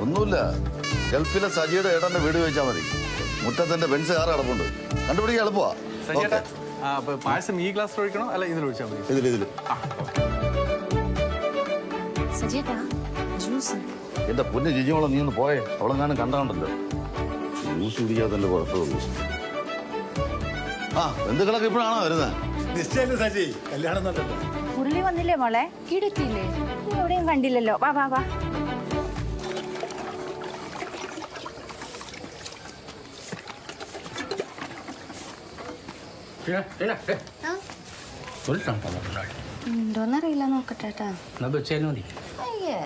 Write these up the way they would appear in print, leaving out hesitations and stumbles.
ഒന്നുമില്ല, ഗൾഫിലെ സജിയുടെ ഏട്ടന്റെ വീട് ചോദിച്ചാൽ മതി. മുറ്റത്തിന്റെ ബെൻസ് കാർ കിടപ്പുണ്ട്, കണ്ടുപിടിക്കാൻ എളുപ്പമാ. പായസം ഈ ഗ്ലാസ് ഒഴിക്കണോ അല്ല ഇതിൽ ഒഴിച്ചാൽ മതി? ഇതില്. എന്റെ പൊന്ന് ജിജിയോളം നീ ഒന്ന് പോയേ, അവളെങ്ങാനും കണ്ടാണ്ടല്ലോ. ജ്യൂസ് കുടിക്കാത്തല്ലേ കുഴപ്പമുള്ളൂ. ആ ബന്ധുക്കളൊക്കെ ഇപ്പോഴാണോ വരുന്നത്? പുള്ളി വന്നില്ലേ മോളെ? കിടത്തിയില്ലേ? എവിടെയും കണ്ടില്ലല്ലോ. വാ വാ വാ. ഉണ്ടോന്നറിയില്ല, നോക്കട്ടെ. അയ്യേ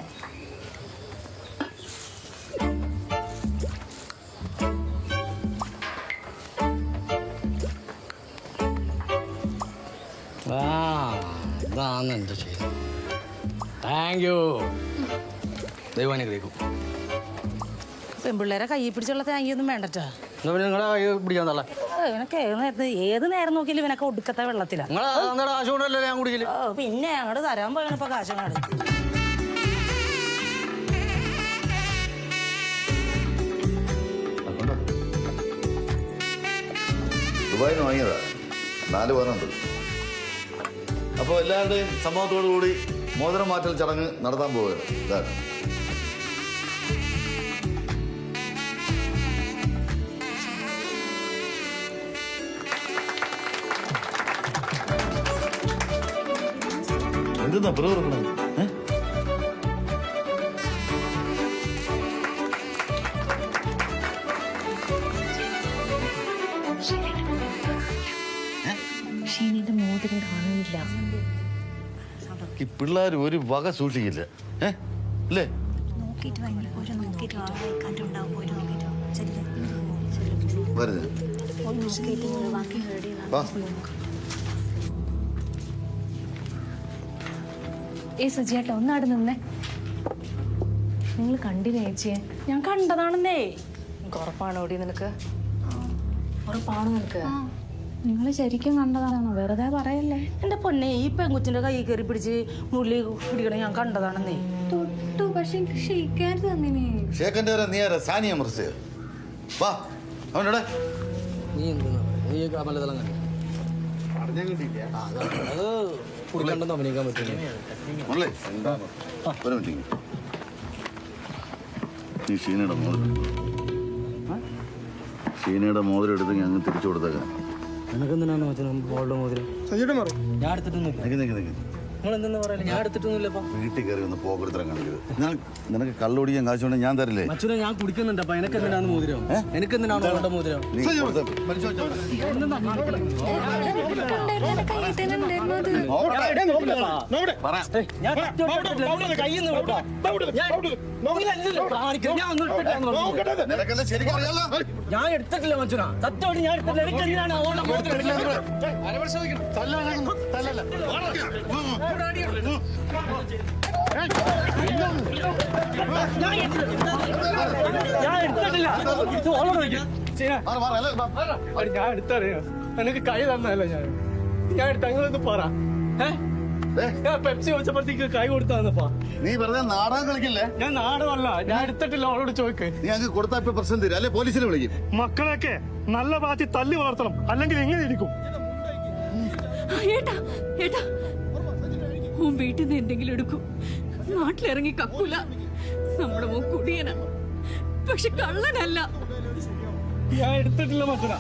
ഇതാണ് എന്താ ചെയ്തു. Thank you. ദൈവം അനുഗ്രഹിക്കും. പെൺപിള്ളേരെ കൈ പിടിച്ചുള്ള താങ്കിയൊന്നും വേണ്ടട്ടാ. നിങ്ങളെ കൈ പിടിക്കാൻ തള്ള. ഇവനൊക്കെ ഏത് നേരം നോക്കിയാലും ഇവനൊക്കെ ഒടുക്കത്തെ വെള്ളത്തിലാ. കാശ് കൊണ്ടല്ലേ ഞാൻ കുടിക്കല്. പിന്നെ അങ്ങോട്ട് തരാൻ പോയപ്പോ കാശങ്ങാട്. ദുബായിന്ന് വാങ്ങിയതാ, 4 പേരുണ്ട്. അപ്പോൾ എല്ലാവരുടെയും സമ്മതത്തോടു കൂടി മോതിരം മാറ്റൽ ചടങ്ങ് നടത്താൻ പോവുകയാണ്. ഇതാണ് എന്തെന്നാ പ്രവർത്തനം? മോതിരം കാണില്ല. ഈ പിള്ളേർ ഒരു വക സൂക്ഷിക്കില്ല അല്ലേ? വരുന്നത് സജിയേട്ടാ, ഒന്നാട് നിന്നേ. നിങ്ങൾ കണ്ടില്ലേ ചേച്ചിയെ? ഞാൻ കണ്ടതാണെന്നേ. ഉറപ്പാണോടി നിനക്ക്? ഉറപ്പാണോ നിനക്ക്? നിങ്ങൾ ശരിക്കും കണ്ടതാണോ? വെറുതെ പറയല്ലേ. എന്റെ പൊന്നെ, ഈ പെങ്കുച്ചിന്റെ കൈ കയറി പിടിച്ച് മുള്ളി പിടിക്കണം. ഞാൻ കണ്ടതാണെന്നേ. തൊട്ടു, പക്ഷെ എനിക്ക് ഷെയ്ക്കാരുത് തന്നിനെ. ഷേഖന്റെ നീ ആരാ? സാനിയ മുർസ്. വാ അവനോടെ. നീ എന്തെന്നാ നീ മലതളം കണ്ടു? അത് കുടിക്കണ്ടെന്ന് അഭിനയിക്കാൻ പറ്റില്ല. ഒരു മിനിറ്റ്. നീ ഷീനയുടെ മോതിരം എടുത്ത് ഞങ്ങൾ തിരിച്ചു കൊടുത്തേക്കാം. നിനക്കെന്തിനാണ് മോളുടെ മോതിരം? ഞാൻ എടുത്തിട്ടൊന്നുമില്ല. നിങ്ങൾ എന്തെന്ന് പറയല്ലേ? ഞാൻ എടുത്തിട്ടൊന്നുമില്ലപ്പാ. വീട്ടിൽ കയറി ഒന്ന് പോകരുത്തരം കാണിക്കരുത്. നിനക്ക് കള്ളുടിക്കാൻ കാശുകൊണ്ട് ഞാൻ തരില്ലേ? അച്ഛനെ ഞാൻ കുടിക്കുന്നുണ്ടപ്പാ. എനിക്കെന്തിനാണ് മോതിരം? എനിക്കെന്തിനാണ് അവളുടെ മോതിരം? ഞാൻ എടുത്തിട്ടില്ല മച്ചുന. സത്യമായിട്ട് ഞാൻ എടുത്തിട്ടില്ല. എനിക്കെന്തിനാണ് അവളുടെ മോതിരം? ഞാൻ എടുത്തറിയോ? എനിക്ക് കൈ തന്നല്ലോ. ഞാൻ എടുത്ത അങ്ങനൊന്ന് പറ. ഞാൻ പെപ്സി വെച്ചപ്പോഴത്തേക്ക് കൈ കൊടുത്താന്നപ്പാ. നീ വെറുതെ നാടകം കളിക്കില്ലേ? ഞാൻ നാടകമല്ല, ഞാൻ എടുത്തിട്ടില്ല. അവളോട് ചോദിക്ക്. നീ അങ്ങ് കൊടുത്താ ഇപ്പൊ പ്രശ്നം തരും അല്ലെ? പോലീസിനെ വിളിക്കും. മക്കളെയൊക്കെ നല്ല പാറ്റി തല്ലി വളർത്തണം, അല്ലെങ്കിൽ എങ്ങനെ ഇരിക്കും? ഏട്ടാ ഏട്ടാ, ഓൻ വീട്ടിൽ നിന്ന് എന്തെങ്കിലും എടുക്കും. നാട്ടിലിറങ്ങി കക്കൂല. നമ്മുടെ മോൻ കുടിയനാ, പക്ഷെ കള്ളനല്ല. ഞാൻ എടുത്തിട്ടില്ല മക്കള.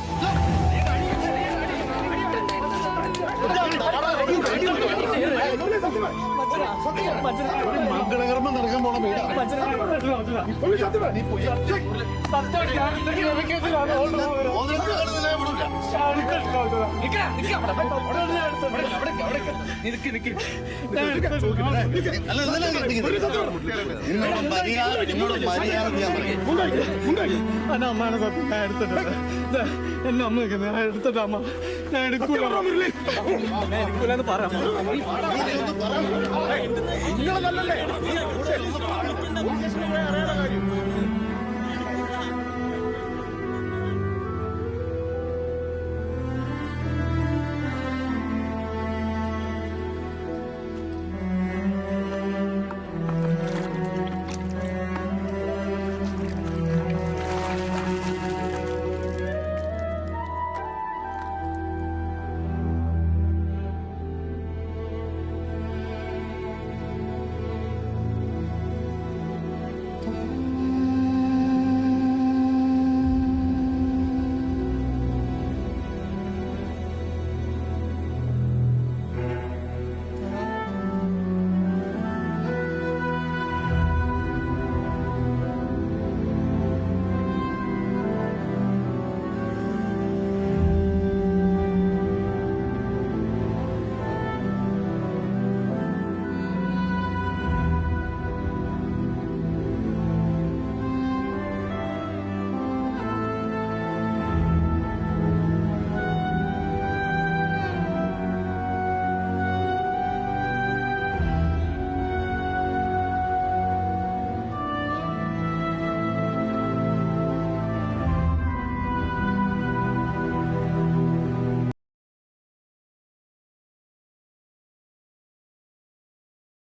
മംഗളകർമ്മം നടക്കാൻ പോണ വീടാ. അമ്മയാണ് സത്യം. ഞാൻ എടുത്തിട്ടുണ്ട്. എന്നെ അമ്മ ഞാൻ എടുത്തിട്ട് അമ്മ ഞാൻ എടുക്കൂലെന്ന് പറയാം.